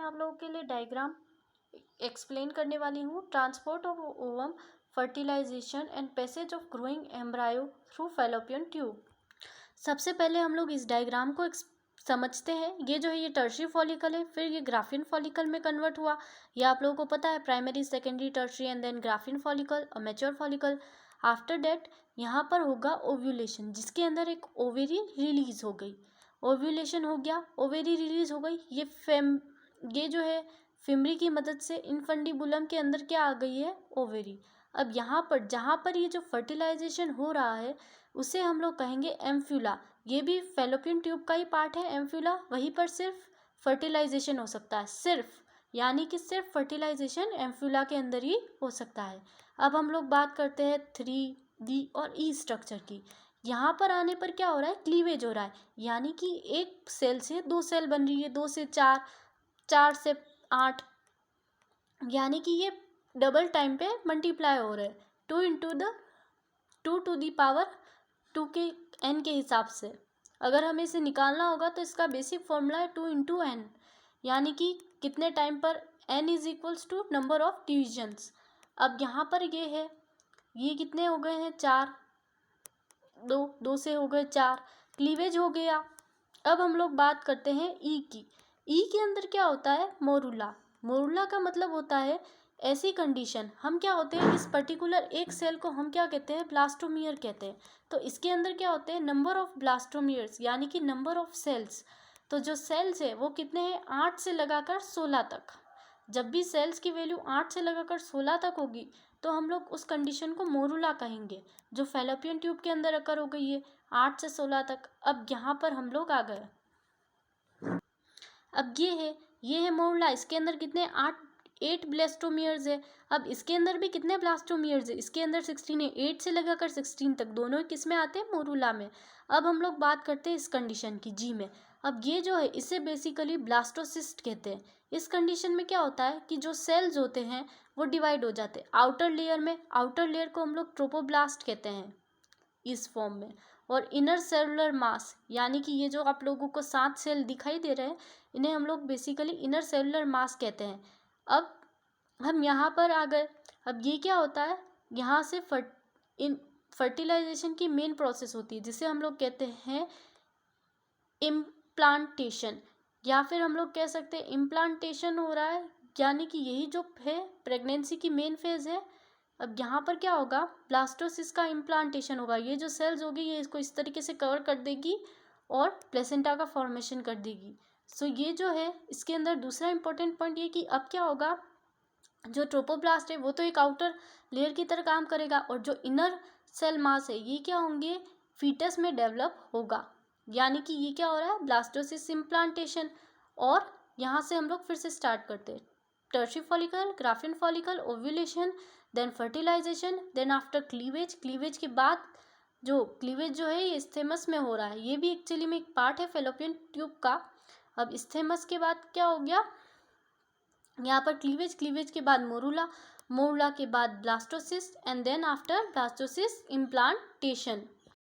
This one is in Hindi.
आप लोगों के लिए डायग्राम एक्सप्लेन करने वाली हूँ। Transport of ovum, fertilization and passage of growing embryo through fallopian tube. सबसे पहले हम लोग इस डायग्राम को समझते हैं। ये जो है ये टर्शियरी फॉलिकल है, फिर ये ग्राफिन फॉलिकल में कन्वर्ट हुआ। ये आप लोगों को पता है, primary, secondary, tertiary and then Graafian follicle और मैच्योर फॉलिकल। आफ्टर डेट यहाँ पर होगा ओव्यूलेशन, जिसके अंदर एक ओवेरी रिलीज हो गई। ओव्यूलेशन हो गया, ओवेरी रिलीज हो गई। ये जो है फिमरी की मदद से इनफंडिबुलम के अंदर क्या आ गई है, ओवेरी। अब यहाँ पर जहाँ पर ये जो फर्टिलाइजेशन हो रहा है उसे हम लोग कहेंगे एम्फ्यूला। ये भी फैलोपियन ट्यूब का ही पार्ट है एम्फ्यूला, वहीं पर सिर्फ फर्टिलाइजेशन हो सकता है, सिर्फ, यानी कि सिर्फ फर्टिलाइजेशन एम्फ्यूला के अंदर ही हो सकता है। अब हम लोग बात करते हैं 3D और ई स्ट्रक्चर की। यहाँ पर आने पर क्या हो रहा है, क्लीवेज हो रहा है, यानी कि एक सेल से दो सेल बन रही है, 2 से 4, 4 से 8, यानी कि ये डबल टाइम पे मल्टीप्लाई हो रहे हैं, 2 टू दी पावर 2 के n के हिसाब से। अगर हमें इसे निकालना होगा तो इसका बेसिक फॉर्मूला है 2 इंटू एन, यानी कि कितने टाइम पर n is equals to number of divisions. अब यहाँ पर ये है, ये कितने हो गए हैं, 4, 2 से हो गए 4, क्लीवेज हो गया। अब हम लोग बात करते हैं ई की। ई के अंदर क्या होता है, मोरूला। मोरूला का मतलब होता है ऐसी कंडीशन, हम क्या होते हैं, इस पर्टिकुलर एक सेल को हम क्या कहते हैं, ब्लास्टोमियर कहते हैं। तो इसके अंदर क्या होते हैं, नंबर ऑफ ब्लास्टोमियर्स, यानी कि नंबर ऑफ सेल्स। तो जो सेल्स है वो कितने हैं, 8 से लगाकर 16 तक। जब भी सेल्स की वैल्यू 8 से लगाकर 16 तक होगी तो हम लोग उस कंडीशन को मोरूला कहेंगे, जो फैलोपियन ट्यूब के अंदर अकर हो गई है 8 से 16 तक। अब यहाँ पर हम लोग आ गए, अब ये है मोरूला। इसके अंदर कितने, 8 ब्लास्टोमियर्स है। अब इसके अंदर भी कितने ब्लास्टोमियर्स है, इसके अंदर 16 है, 8 से लगाकर 16 तक, दोनों किस में आते हैं, मोरूला में। अब हम लोग बात करते हैं इस कंडीशन की, जी में। अब ये जो है इसे बेसिकली ब्लास्टोसिस्ट कहते हैं। इस कंडीशन में क्या होता है कि जो सेल्स होते हैं वो डिवाइड हो जाते हैं आउटर लेयर में। आउटर लेयर को हम लोग ट्रोपोब्लास्ट कहते हैं इस फॉर्म में। और इनर सेलुलर मास, यानी कि ये जो आप लोगों को 7 सेल दिखाई दे रहे हैं, इन्हें हम लोग बेसिकली इनर सेलुलर मास कहते हैं। अब हम यहाँ पर आ गए। अब ये क्या होता है, यहाँ से फर्टिलाइजेशन की मेन प्रोसेस होती है, जिसे हम लोग कहते हैं इम्प्लांटेशन, या फिर हम लोग कह सकते हैं इम्प्लांटेशन हो रहा है, यानी कि यही जो है प्रेगनेंसी की मेन फेज है। अब यहाँ पर क्या होगा, ब्लास्टोसिस का इम्प्लांटेशन होगा। ये जो सेल्स होगी ये इसको इस तरीके से कवर कर देगी और प्लेसेंटा का फॉर्मेशन कर देगी। सो ये जो है इसके अंदर दूसरा इंपॉर्टेंट पॉइंट ये कि अब क्या होगा, जो ट्रोपोब्लास्ट है वो तो एक आउटर लेयर की तरह काम करेगा, और जो इनर सेल मास है ये क्या होंगे, फीटस में डेवलप होगा। यानी कि ये क्या हो रहा है, ब्लास्टोसिस इम्प्लांटेशन। और यहाँ से हम लोग फिर से स्टार्ट करते हैं, tertiary follicle, Graafian follicle, ovulation, then fertilization, then after cleavage. Cleavage के बाद जो क्लीवेज जो है ये स्टेमस में हो रहा है, ये भी एक्चुअली में एक पार्ट है फेलोपियन ट्यूब का। अब स्टेमस के बाद क्या हो गया, यहाँ पर क्लीवेज, क्लीवेज के बाद मोरूला, मोरूला के बाद blastocyst, and then after blastocyst implantation.